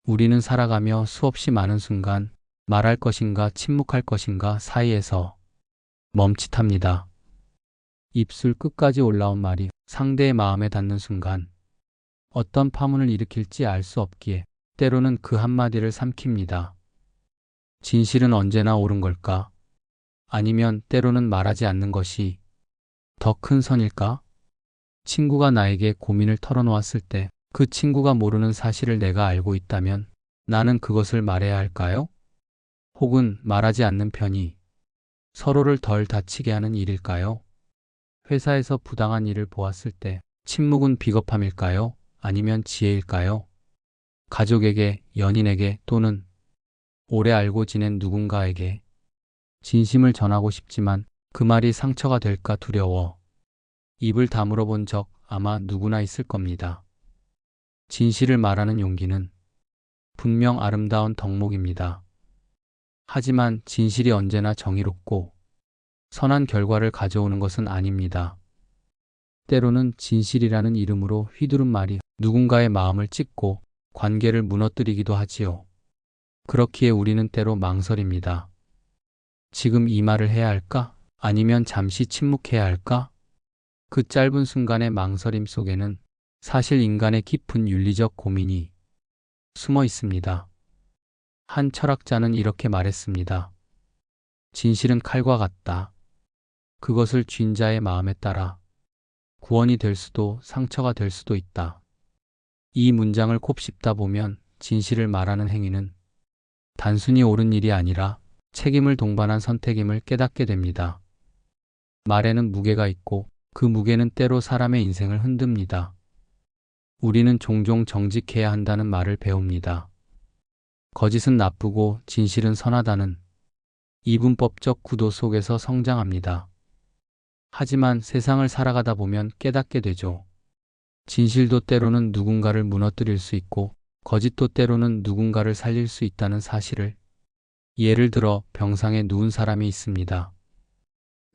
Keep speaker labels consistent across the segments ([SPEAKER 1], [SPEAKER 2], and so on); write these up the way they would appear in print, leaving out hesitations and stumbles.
[SPEAKER 1] 우리는 살아가며 수없이 많은 순간 말할 것인가 침묵할 것인가 사이에서 멈칫합니다. 입술 끝까지 올라온 말이 상대의 마음에 닿는 순간 어떤 파문을 일으킬지 알 수 없기에 때로는 그 한마디를 삼킵니다. 진실은 언제나 옳은 걸까? 아니면 때로는 말하지 않는 것이 더 큰 선일까? 친구가 나에게 고민을 털어놓았을 때 그 친구가 모르는 사실을 내가 알고 있다면 나는 그것을 말해야 할까요? 혹은 말하지 않는 편이 서로를 덜 다치게 하는 일일까요? 회사에서 부당한 일을 보았을 때 침묵은 비겁함일까요? 아니면 지혜일까요? 가족에게, 연인에게 또는 오래 알고 지낸 누군가에게 진심을 전하고 싶지만 그 말이 상처가 될까 두려워 입을 다물어 본 적 아마 누구나 있을 겁니다. 진실을 말하는 용기는 분명 아름다운 덕목입니다. 하지만 진실이 언제나 정의롭고 선한 결과를 가져오는 것은 아닙니다. 때로는 진실이라는 이름으로 휘두른 말이 누군가의 마음을 찢고 관계를 무너뜨리기도 하지요. 그렇기에 우리는 때로 망설입니다. 지금 이 말을 해야 할까? 아니면 잠시 침묵해야 할까? 그 짧은 순간의 망설임 속에는 사실 인간의 깊은 윤리적 고민이 숨어 있습니다. 한 철학자는 이렇게 말했습니다. 진실은 칼과 같다. 그것을 쥔 자의 마음에 따라 구원이 될 수도 상처가 될 수도 있다. 이 문장을 곱씹다 보면 진실을 말하는 행위는 단순히 옳은 일이 아니라 책임을 동반한 선택임을 깨닫게 됩니다. 말에는 무게가 있고 그 무게는 때로 사람의 인생을 흔듭니다. 우리는 종종 정직해야 한다는 말을 배웁니다. 거짓은 나쁘고 진실은 선하다는 이분법적 구도 속에서 성장합니다. 하지만 세상을 살아가다 보면 깨닫게 되죠. 진실도 때로는 누군가를 무너뜨릴 수 있고 거짓도 때로는 누군가를 살릴 수 있다는 사실을. 예를 들어 병상에 누운 사람이 있습니다.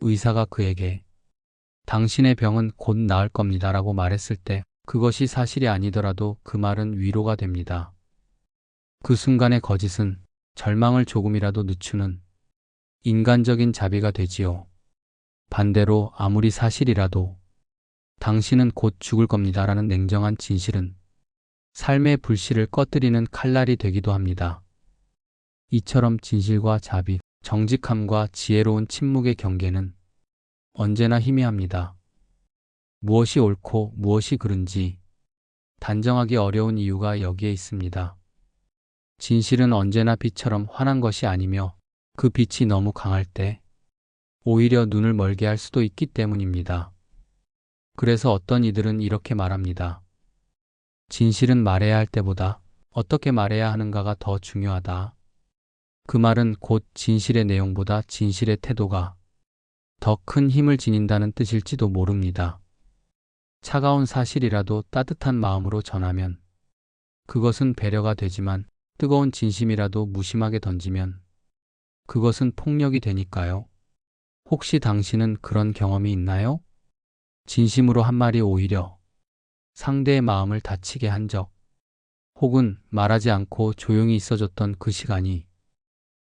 [SPEAKER 1] 의사가 그에게 당신의 병은 곧 나을 겁니다 라고 말했을 때 그것이 사실이 아니더라도 그 말은 위로가 됩니다. 그 순간의 거짓은 절망을 조금이라도 늦추는 인간적인 자비가 되지요. 반대로 아무리 사실이라도 당신은 곧 죽을 겁니다 라는 냉정한 진실은 삶의 불씨를 꺼뜨리는 칼날이 되기도 합니다. 이처럼 진실과 자비, 정직함과 지혜로운 침묵의 경계는 언제나 희미합니다. 무엇이 옳고 무엇이 그른지 단정하기 어려운 이유가 여기에 있습니다. 진실은 언제나 빛처럼 환한 것이 아니며 그 빛이 너무 강할 때 오히려 눈을 멀게 할 수도 있기 때문입니다. 그래서 어떤 이들은 이렇게 말합니다. 진실은 말해야 할 때보다 어떻게 말해야 하는가가 더 중요하다. 그 말은 곧 진실의 내용보다 진실의 태도가 더 큰 힘을 지닌다는 뜻일지도 모릅니다. 차가운 사실이라도 따뜻한 마음으로 전하면 그것은 배려가 되지만 뜨거운 진심이라도 무심하게 던지면 그것은 폭력이 되니까요. 혹시 당신은 그런 경험이 있나요? 진심으로 한 말이 오히려 상대의 마음을 다치게 한 적, 혹은 말하지 않고 조용히 있어줬던 그 시간이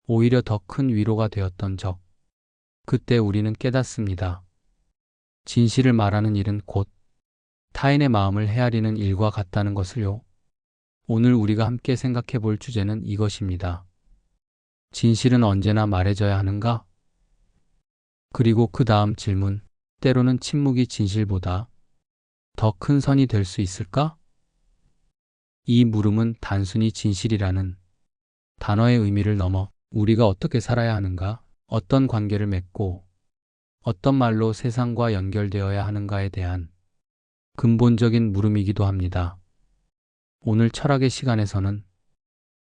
[SPEAKER 1] 오히려 더 큰 위로가 되었던 적. 그때 우리는 깨닫습니다. 진실을 말하는 일은 곧 타인의 마음을 헤아리는 일과 같다는 것을요. 오늘 우리가 함께 생각해 볼 주제는 이것입니다. 진실은 언제나 말해져야 하는가? 그리고 그 다음 질문, 때로는 침묵이 진실보다 더 큰 선이 될 수 있을까? 이 물음은 단순히 진실이라는 단어의 의미를 넘어 우리가 어떻게 살아야 하는가, 어떤 관계를 맺고 어떤 말로 세상과 연결되어야 하는가에 대한 근본적인 물음이기도 합니다. 오늘 철학의 시간에서는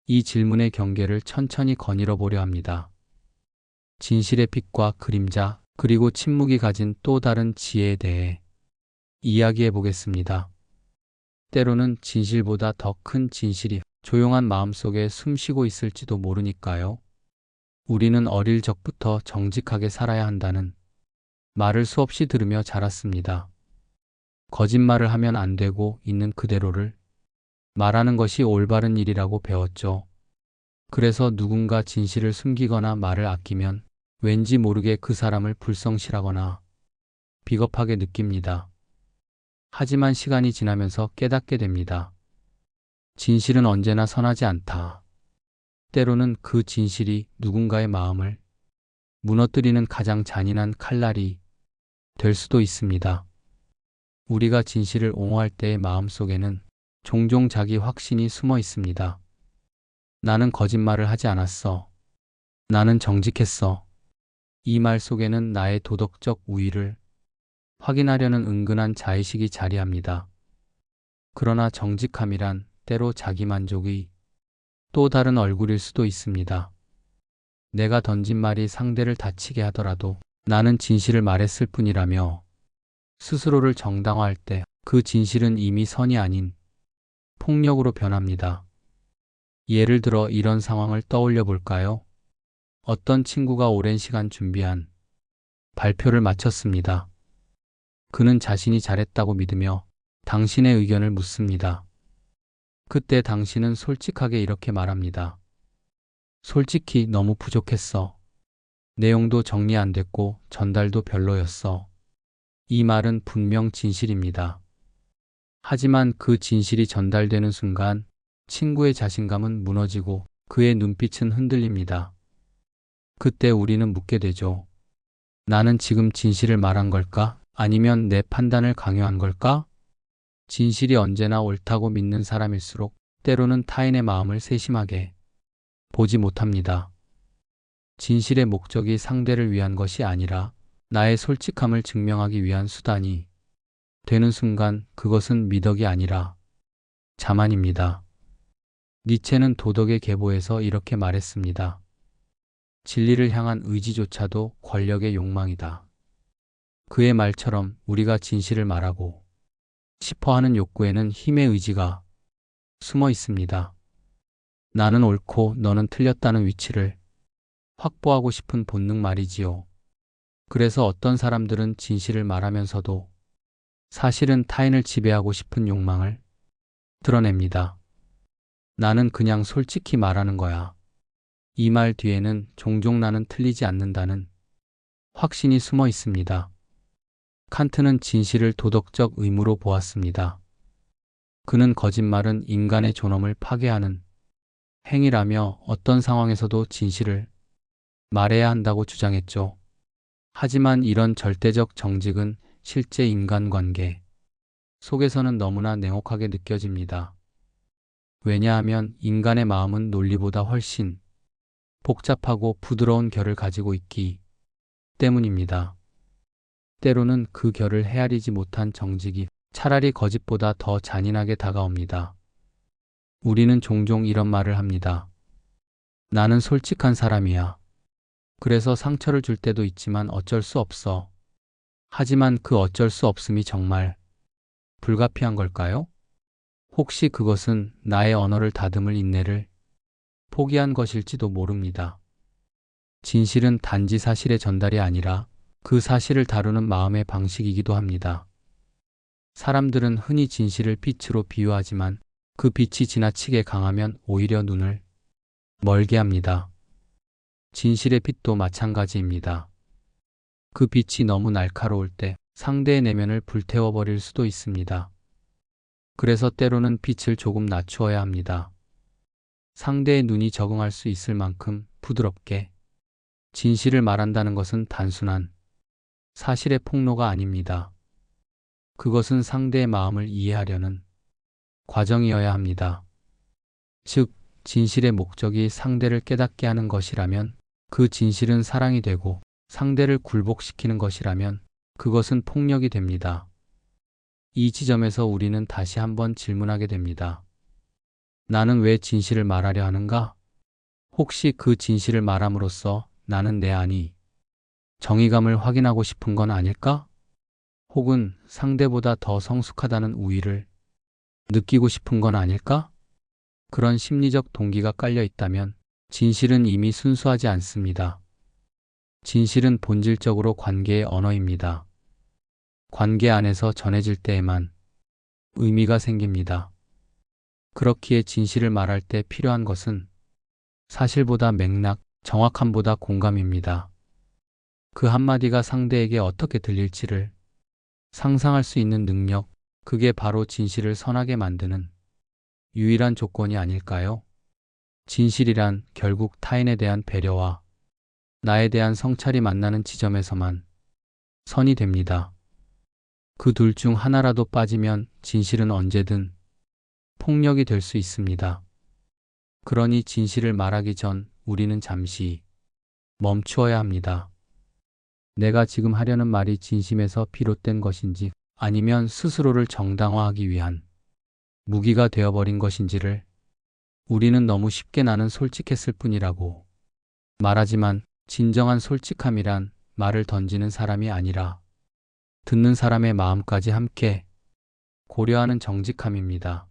[SPEAKER 1] 이 질문의 경계를 천천히 거닐어 보려 합니다. 진실의 빛과 그림자, 그리고 침묵이 가진 또 다른 지혜에 대해 이야기해 보겠습니다. 때로는 진실보다 더 큰 진실이 조용한 마음속에 숨쉬고 있을지도 모르니까요. 우리는 어릴 적부터 정직하게 살아야 한다는 말을 수없이 들으며 자랐습니다. 거짓말을 하면 안 되고 있는 그대로를, 말하는 것이 올바른 일이라고 배웠죠. 그래서 누군가 진실을 숨기거나 말을 아끼면 왠지 모르게 그 사람을 불성실하거나 비겁하게 느낍니다. 하지만 시간이 지나면서 깨닫게 됩니다. 진실은 언제나 선하지 않다. 때로는 그 진실이 누군가의 마음을 무너뜨리는 가장 잔인한 칼날이 될 수도 있습니다. 우리가 진실을 옹호할 때의 마음속에는 종종 자기 확신이 숨어 있습니다. 나는 거짓말을 하지 않았어. 나는 정직했어. 이 말 속에는 나의 도덕적 우위를 확인하려는 은근한 자의식이 자리합니다. 그러나 정직함이란 때로 자기만족의 또 다른 얼굴일 수도 있습니다. 내가 던진 말이 상대를 다치게 하더라도 나는 진실을 말했을 뿐이라며 스스로를 정당화할 때 그 진실은 이미 선이 아닌 폭력으로 변합니다. 예를 들어 이런 상황을 떠올려 볼까요? 어떤 친구가 오랜 시간 준비한 발표를 마쳤습니다. 그는 자신이 잘했다고 믿으며 당신의 의견을 묻습니다. 그때 당신은 솔직하게 이렇게 말합니다. 솔직히 너무 부족했어. 내용도 정리 안 됐고 전달도 별로였어. 이 말은 분명 진실입니다. 하지만 그 진실이 전달되는 순간 친구의 자신감은 무너지고 그의 눈빛은 흔들립니다. 그때 우리는 묻게 되죠. 나는 지금 진실을 말한 걸까? 아니면 내 판단을 강요한 걸까? 진실이 언제나 옳다고 믿는 사람일수록 때로는 타인의 마음을 세심하게 보지 못합니다. 진실의 목적이 상대를 위한 것이 아니라 나의 솔직함을 증명하기 위한 수단이 되는 순간 그것은 미덕이 아니라 자만입니다. 니체는 도덕의 계보에서 이렇게 말했습니다. 진리를 향한 의지조차도 권력의 욕망이다. 그의 말처럼 우리가 진실을 말하고 싶어 하는 욕구에는 힘의 의지가 숨어 있습니다. 나는 옳고 너는 틀렸다는 위치를 확보하고 싶은 본능 말이지요. 그래서 어떤 사람들은 진실을 말하면서도 사실은 타인을 지배하고 싶은 욕망을 드러냅니다. 나는 그냥 솔직히 말하는 거야. 이 말 뒤에는 종종 나는 틀리지 않는다는 확신이 숨어 있습니다. 칸트는 진실을 도덕적 의무로 보았습니다. 그는 거짓말은 인간의 존엄을 파괴하는 행위라며 어떤 상황에서도 진실을 말해야 한다고 주장했죠. 하지만 이런 절대적 정직은 실제 인간관계 속에서는 너무나 냉혹하게 느껴집니다. 왜냐하면 인간의 마음은 논리보다 훨씬 복잡하고 부드러운 결을 가지고 있기 때문입니다. 때로는 그 결을 헤아리지 못한 정직이 차라리 거짓보다 더 잔인하게 다가옵니다. 우리는 종종 이런 말을 합니다. 나는 솔직한 사람이야. 그래서 상처를 줄 때도 있지만 어쩔 수 없어. 하지만 그 어쩔 수 없음이 정말 불가피한 걸까요? 혹시 그것은 나의 언어를 다듬을 인내를 포기한 것일지도 모릅니다. 진실은 단지 사실의 전달이 아니라 그 사실을 다루는 마음의 방식이기도 합니다. 사람들은 흔히 진실을 빛으로 비유하지만 그 빛이 지나치게 강하면 오히려 눈을 멀게 합니다. 진실의 빛도 마찬가지입니다. 그 빛이 너무 날카로울 때 상대의 내면을 불태워버릴 수도 있습니다. 그래서 때로는 빛을 조금 낮추어야 합니다. 상대의 눈이 적응할 수 있을 만큼 부드럽게 진실을 말한다는 것은 단순한 사실의 폭로가 아닙니다. 그것은 상대의 마음을 이해하려는 과정이어야 합니다. 즉, 진실의 목적이 상대를 깨닫게 하는 것이라면 그 진실은 사랑이 되고 상대를 굴복시키는 것이라면 그것은 폭력이 됩니다. 이 지점에서 우리는 다시 한번 질문하게 됩니다. 나는 왜 진실을 말하려 하는가? 혹시 그 진실을 말함으로써 나는 내 안이 정의감을 확인하고 싶은 건 아닐까? 혹은 상대보다 더 성숙하다는 우위를 느끼고 싶은 건 아닐까? 그런 심리적 동기가 깔려 있다면 진실은 이미 순수하지 않습니다. 진실은 본질적으로 관계의 언어입니다. 관계 안에서 전해질 때에만 의미가 생깁니다. 그렇기에 진실을 말할 때 필요한 것은 사실보다 맥락, 정확함보다 공감입니다. 그 한마디가 상대에게 어떻게 들릴지를 상상할 수 있는 능력, 그게 바로 진실을 선하게 만드는 유일한 조건이 아닐까요? 진실이란 결국 타인에 대한 배려와 나에 대한 성찰이 만나는 지점에서만 선이 됩니다. 그 둘 중 하나라도 빠지면 진실은 언제든 폭력이 될 수 있습니다. 그러니 진실을 말하기 전 우리는 잠시 멈추어야 합니다. 내가 지금 하려는 말이 진심에서 비롯된 것인지 아니면 스스로를 정당화하기 위한 무기가 되어버린 것인지를 우리는 너무 쉽게 나는 솔직했을 뿐이라고 말하지만 진정한 솔직함이란 말을 던지는 사람이 아니라 듣는 사람의 마음까지 함께 고려하는 정직함입니다.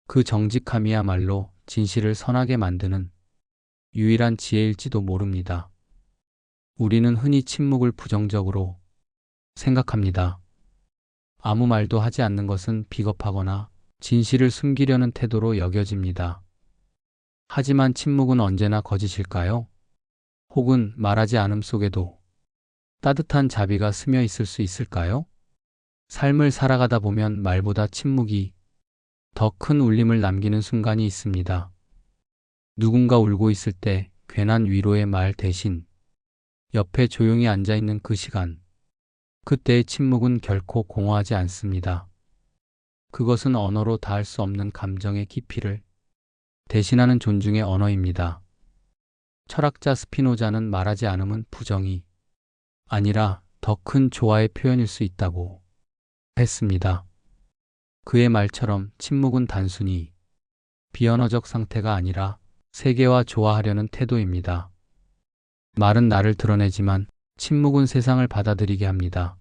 [SPEAKER 1] 그 정직함이야말로 진실을 선하게 만드는 유일한 지혜일지도 모릅니다. 우리는 흔히 침묵을 부정적으로 생각합니다. 아무 말도 하지 않는 것은 비겁하거나 진실을 숨기려는 태도로 여겨집니다. 하지만 침묵은 언제나 거짓일까요? 혹은 말하지 않음 속에도 따뜻한 자비가 스며 있을 수 있을까요? 삶을 살아가다 보면 말보다 침묵이 더 큰 울림을 남기는 순간이 있습니다. 누군가 울고 있을 때 괜한 위로의 말 대신 옆에 조용히 앉아있는 그 시간, 그때의 침묵은 결코 공허하지 않습니다. 그것은 언어로 닿을 수 없는 감정의 깊이를 대신하는 존중의 언어입니다. 철학자 스피노자는 말하지 않음은 부정이 아니라 더 큰 조화의 표현일 수 있다고 했습니다. 그의 말처럼 침묵은 단순히 비언어적 상태가 아니라 세계와 조화하려는 태도입니다. 말은 나를 드러내지만 침묵은 세상을 받아들이게 합니다.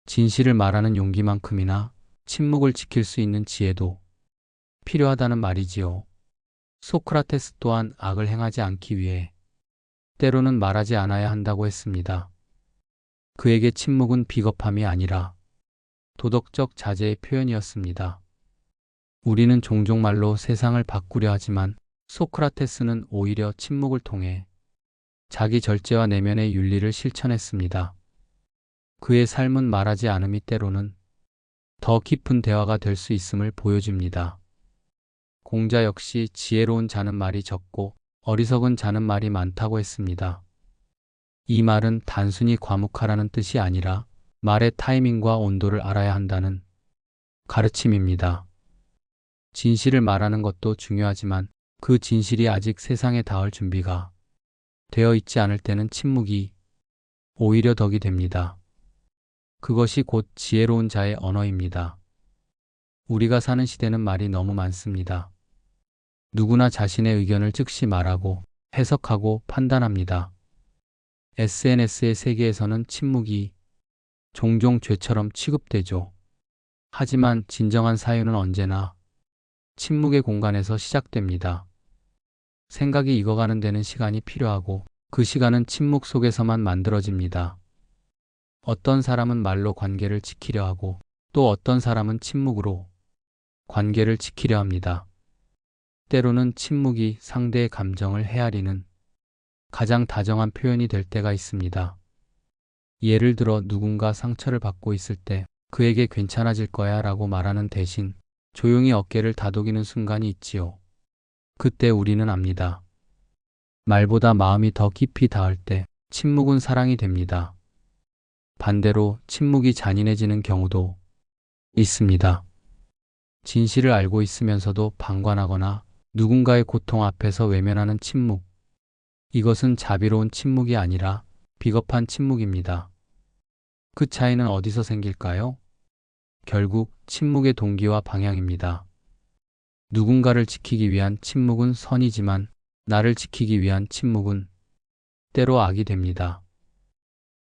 [SPEAKER 1] 진실을 말하는 용기만큼이나 침묵을 지킬 수 있는 지혜도 필요하다는 말이지요. 소크라테스 또한 악을 행하지 않기 위해 때로는 말하지 않아야 한다고 했습니다. 그에게 침묵은 비겁함이 아니라 도덕적 자제의 표현이었습니다. 우리는 종종 말로 세상을 바꾸려 하지만 소크라테스는 오히려 침묵을 통해 자기 절제와 내면의 윤리를 실천했습니다. 그의 삶은 말하지 않음이 때로는 더 깊은 대화가 될 수 있음을 보여줍니다. 공자 역시 지혜로운 자는 말이 적고 어리석은 자는 말이 많다고 했습니다. 이 말은 단순히 과묵하라는 뜻이 아니라 말의 타이밍과 온도를 알아야 한다는 가르침입니다. 진실을 말하는 것도 중요하지만 그 진실이 아직 세상에 닿을 준비가 되어 있지 않을 때는 침묵이 오히려 덕이 됩니다. 그것이 곧 지혜로운 자의 언어입니다. 우리가 사는 시대는 말이 너무 많습니다. 누구나 자신의 의견을 즉시 말하고 해석하고 판단합니다. SNS의 세계에서는 침묵이 종종 죄처럼 취급되죠. 하지만 진정한 사유는 언제나 침묵의 공간에서 시작됩니다. 생각이 익어가는 데는 시간이 필요하고 그 시간은 침묵 속에서만 만들어집니다. 어떤 사람은 말로 관계를 지키려 하고 또 어떤 사람은 침묵으로 관계를 지키려 합니다. 때로는 침묵이 상대의 감정을 헤아리는 가장 다정한 표현이 될 때가 있습니다. 예를 들어 누군가 상처를 받고 있을 때 그에게 괜찮아질 거야 라고 말하는 대신 조용히 어깨를 다독이는 순간이 있지요. 그때 우리는 압니다. 말보다 마음이 더 깊이 닿을 때 침묵은 사랑이 됩니다. 반대로 침묵이 잔인해지는 경우도 있습니다. 진실을 알고 있으면서도 방관하거나 누군가의 고통 앞에서 외면하는 침묵. 이것은 자비로운 침묵이 아니라 비겁한 침묵입니다. 그 차이는 어디서 생길까요? 결국 침묵의 동기와 방향입니다. 누군가를 지키기 위한 침묵은 선이지만 나를 지키기 위한 침묵은 때로 악이 됩니다.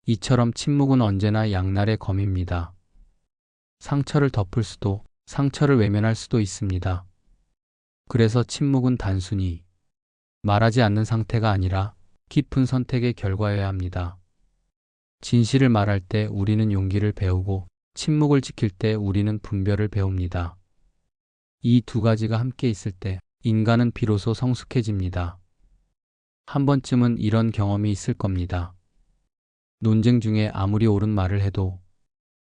[SPEAKER 1] 이처럼 침묵은 언제나 양날의 검입니다. 상처를 덮을 수도 상처를 외면할 수도 있습니다. 그래서 침묵은 단순히 말하지 않는 상태가 아니라 깊은 선택의 결과여야 합니다. 진실을 말할 때 우리는 용기를 배우고 침묵을 지킬 때 우리는 분별을 배웁니다. 이 두 가지가 함께 있을 때 인간은 비로소 성숙해집니다. 한 번쯤은 이런 경험이 있을 겁니다. 논쟁 중에 아무리 옳은 말을 해도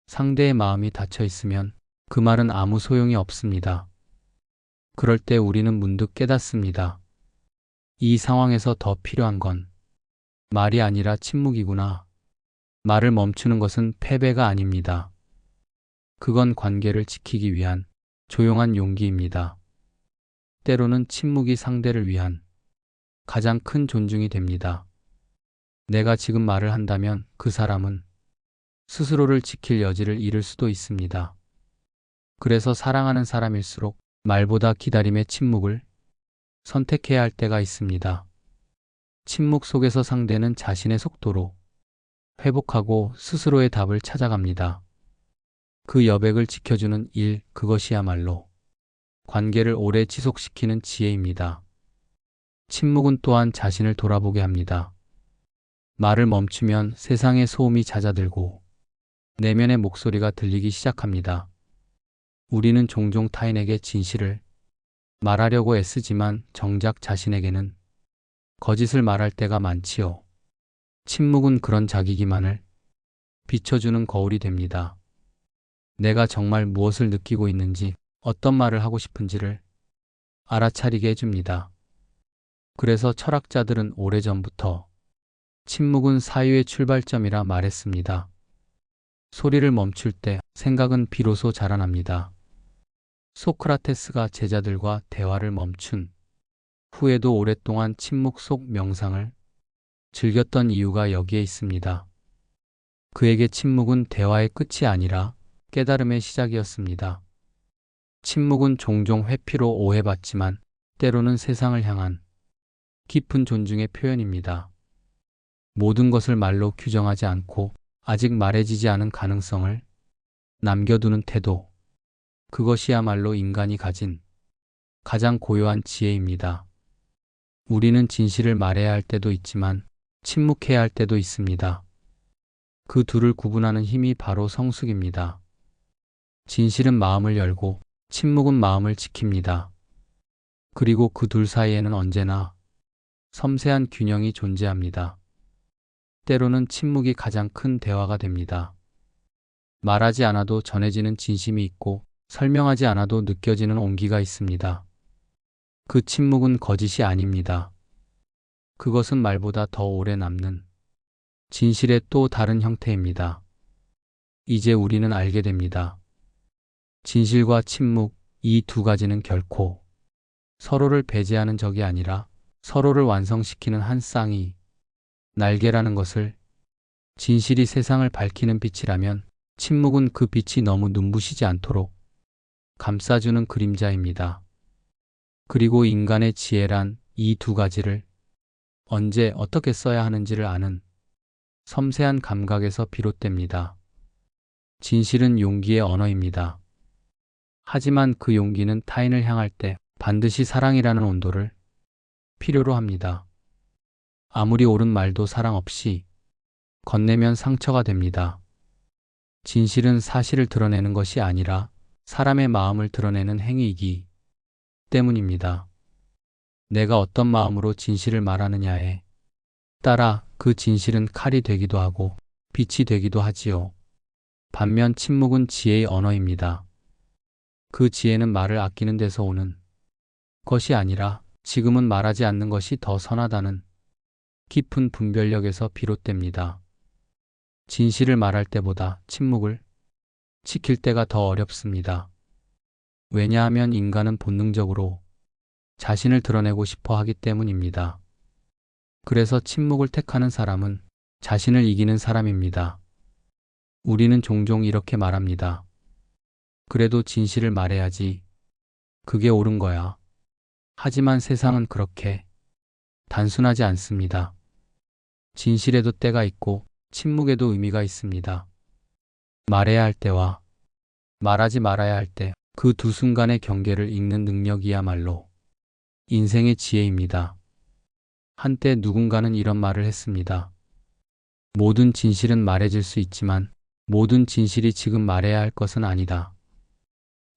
[SPEAKER 1] 상대의 마음이 닫혀 있으면 그 말은 아무 소용이 없습니다. 그럴 때 우리는 문득 깨닫습니다. 이 상황에서 더 필요한 건 말이 아니라 침묵이구나. 말을 멈추는 것은 패배가 아닙니다. 그건 관계를 지키기 위한 조용한 용기입니다. 때로는 침묵이 상대를 위한 가장 큰 존중이 됩니다. 내가 지금 말을 한다면 그 사람은 스스로를 지킬 여지를 잃을 수도 있습니다. 그래서 사랑하는 사람일수록 말보다 기다림의 침묵을 선택해야 할 때가 있습니다. 침묵 속에서 상대는 자신의 속도로 회복하고 스스로의 답을 찾아갑니다. 그 여백을 지켜주는 일, 그것이야말로 관계를 오래 지속시키는 지혜입니다. 침묵은 또한 자신을 돌아보게 합니다. 말을 멈추면 세상의 소음이 잦아들고 내면의 목소리가 들리기 시작합니다. 우리는 종종 타인에게 진실을 말하려고 애쓰지만 정작 자신에게는 거짓을 말할 때가 많지요. 침묵은 그런 자기 기만을 비춰주는 거울이 됩니다. 내가 정말 무엇을 느끼고 있는지, 어떤 말을 하고 싶은지를 알아차리게 해줍니다. 그래서 철학자들은 오래전부터 침묵은 사유의 출발점이라 말했습니다. 소리를 멈출 때 생각은 비로소 자라납니다. 소크라테스가 제자들과 대화를 멈춘 후에도 오랫동안 침묵 속 명상을 즐겼던 이유가 여기에 있습니다. 그에게 침묵은 대화의 끝이 아니라 깨달음의 시작이었습니다. 침묵은 종종 회피로 오해받지만 때로는 세상을 향한 깊은 존중의 표현입니다. 모든 것을 말로 규정하지 않고 아직 말해지지 않은 가능성을 남겨두는 태도, 그것이야말로 인간이 가진 가장 고요한 지혜입니다. 우리는 진실을 말해야 할 때도 있지만 침묵해야 할 때도 있습니다. 그 둘을 구분하는 힘이 바로 성숙입니다. 진실은 마음을 열고 침묵은 마음을 지킵니다. 그리고 그 둘 사이에는 언제나 섬세한 균형이 존재합니다. 때로는 침묵이 가장 큰 대화가 됩니다. 말하지 않아도 전해지는 진심이 있고 설명하지 않아도 느껴지는 온기가 있습니다. 그 침묵은 거짓이 아닙니다. 그것은 말보다 더 오래 남는 진실의 또 다른 형태입니다. 이제 우리는 알게 됩니다. 진실과 침묵, 이 두 가지는 결코 서로를 배제하는 적이 아니라 서로를 완성시키는 한 쌍의 날개라는 것을. 진실이 세상을 밝히는 빛이라면 침묵은 그 빛이 너무 눈부시지 않도록 감싸주는 그림자입니다. 그리고 인간의 지혜란 이 두 가지를 언제 어떻게 써야 하는지를 아는 섬세한 감각에서 비롯됩니다. 진실은 용기의 언어입니다. 하지만 그 용기는 타인을 향할 때 반드시 사랑이라는 온도를 필요로 합니다. 아무리 옳은 말도 사랑 없이 건네면 상처가 됩니다. 진실은 사실을 드러내는 것이 아니라 사람의 마음을 드러내는 행위이기 때문입니다. 내가 어떤 마음으로 진실을 말하느냐에 따라 그 진실은 칼이 되기도 하고 빛이 되기도 하지요. 반면 침묵은 지혜의 언어입니다. 그 지혜는 말을 아끼는 데서 오는 것이 아니라 지금은 말하지 않는 것이 더 선하다는 깊은 분별력에서 비롯됩니다. 진실을 말할 때보다 침묵을 지킬 때가 더 어렵습니다. 왜냐하면 인간은 본능적으로 자신을 드러내고 싶어 하기 때문입니다. 그래서 침묵을 택하는 사람은 자신을 이기는 사람입니다. 우리는 종종 이렇게 말합니다. 그래도 진실을 말해야지. 그게 옳은 거야. 하지만 세상은 그렇게 단순하지 않습니다. 진실에도 때가 있고 침묵에도 의미가 있습니다. 말해야 할 때와 말하지 말아야 할 때, 그 두 순간의 경계를 읽는 능력이야말로 인생의 지혜입니다. 한때 누군가는 이런 말을 했습니다. 모든 진실은 말해질 수 있지만 모든 진실이 지금 말해야 할 것은 아니다.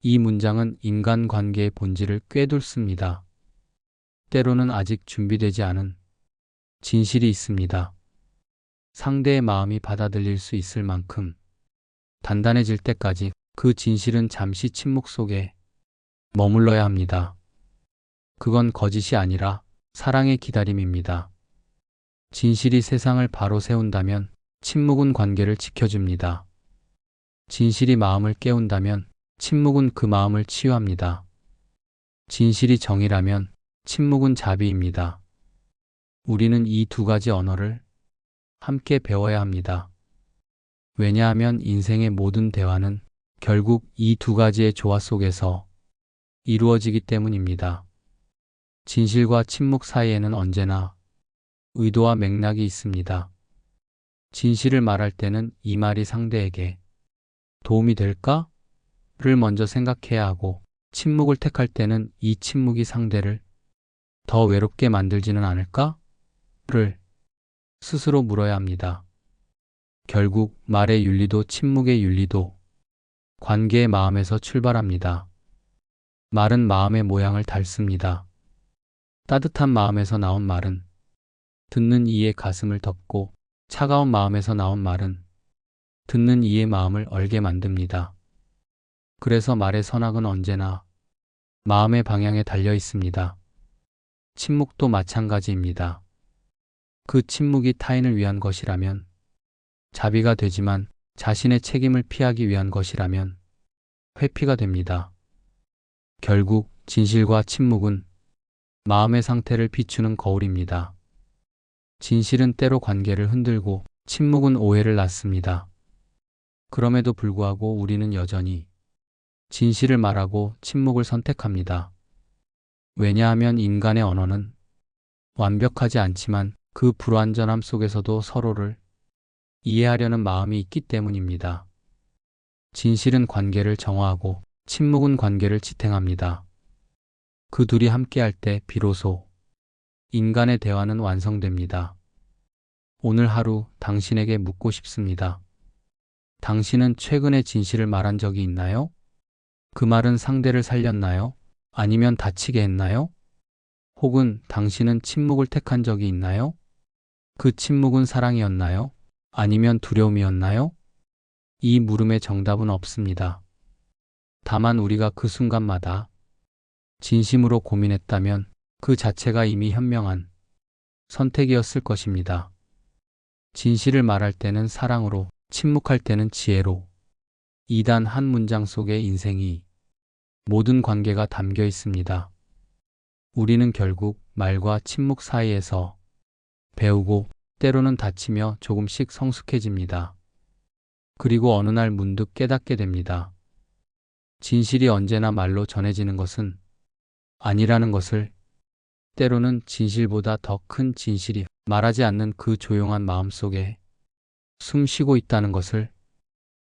[SPEAKER 1] 이 문장은 인간관계의 본질을 꿰뚫습니다. 때로는 아직 준비되지 않은 진실이 있습니다. 상대의 마음이 받아들일 수 있을 만큼 단단해질 때까지 그 진실은 잠시 침묵 속에 머물러야 합니다. 그건 거짓이 아니라 사랑의 기다림입니다. 진실이 세상을 바로 세운다면 침묵은 관계를 지켜줍니다. 진실이 마음을 깨운다면 침묵은 그 마음을 치유합니다. 진실이 정의라면 침묵은 자비입니다. 우리는 이 두 가지 언어를 함께 배워야 합니다. 왜냐하면 인생의 모든 대화는 결국 이 두 가지의 조화 속에서 이루어지기 때문입니다. 진실과 침묵 사이에는 언제나 의도와 맥락이 있습니다. 진실을 말할 때는 이 말이 상대에게 도움이 될까? 를 먼저 생각해야 하고, 침묵을 택할 때는 이 침묵이 상대를 더 외롭게 만들지는 않을까? 를 스스로 물어야 합니다. 결국 말의 윤리도 침묵의 윤리도 관계의 마음에서 출발합니다. 말은 마음의 모양을 닮습니다. 따뜻한 마음에서 나온 말은 듣는 이의 가슴을 덮고, 차가운 마음에서 나온 말은 듣는 이의 마음을 얼게 만듭니다. 그래서 말의 선악은 언제나 마음의 방향에 달려 있습니다. 침묵도 마찬가지입니다. 그 침묵이 타인을 위한 것이라면 자비가 되지만, 자신의 책임을 피하기 위한 것이라면 회피가 됩니다. 결국 진실과 침묵은 마음의 상태를 비추는 거울입니다. 진실은 때로 관계를 흔들고 침묵은 오해를 낳습니다. 그럼에도 불구하고 우리는 여전히 진실을 말하고 침묵을 선택합니다. 왜냐하면 인간의 언어는 완벽하지 않지만 그 불완전함 속에서도 서로를 이해하려는 마음이 있기 때문입니다. 진실은 관계를 정화하고 침묵은 관계를 지탱합니다. 그 둘이 함께할 때 비로소 인간의 대화는 완성됩니다. 오늘 하루 당신에게 묻고 싶습니다. 당신은 최근에 진실을 말한 적이 있나요? 그 말은 상대를 살렸나요? 아니면 다치게 했나요? 혹은 당신은 침묵을 택한 적이 있나요? 그 침묵은 사랑이었나요? 아니면 두려움이었나요? 이 물음의 정답은 없습니다. 다만 우리가 그 순간마다 진심으로 고민했다면 그 자체가 이미 현명한 선택이었을 것입니다. 진실을 말할 때는 사랑으로, 침묵할 때는 지혜로. 이 단 한 문장 속에 인생이, 모든 관계가 담겨 있습니다. 우리는 결국 말과 침묵 사이에서 배우고, 때로는 다치며 조금씩 성숙해집니다. 그리고 어느 날 문득 깨닫게 됩니다. 진실이 언제나 말로 전해지는 것은 아니라는 것을, 때로는 진실보다 더 큰 진실이 말하지 않는 그 조용한 마음 속에 숨 쉬고 있다는 것을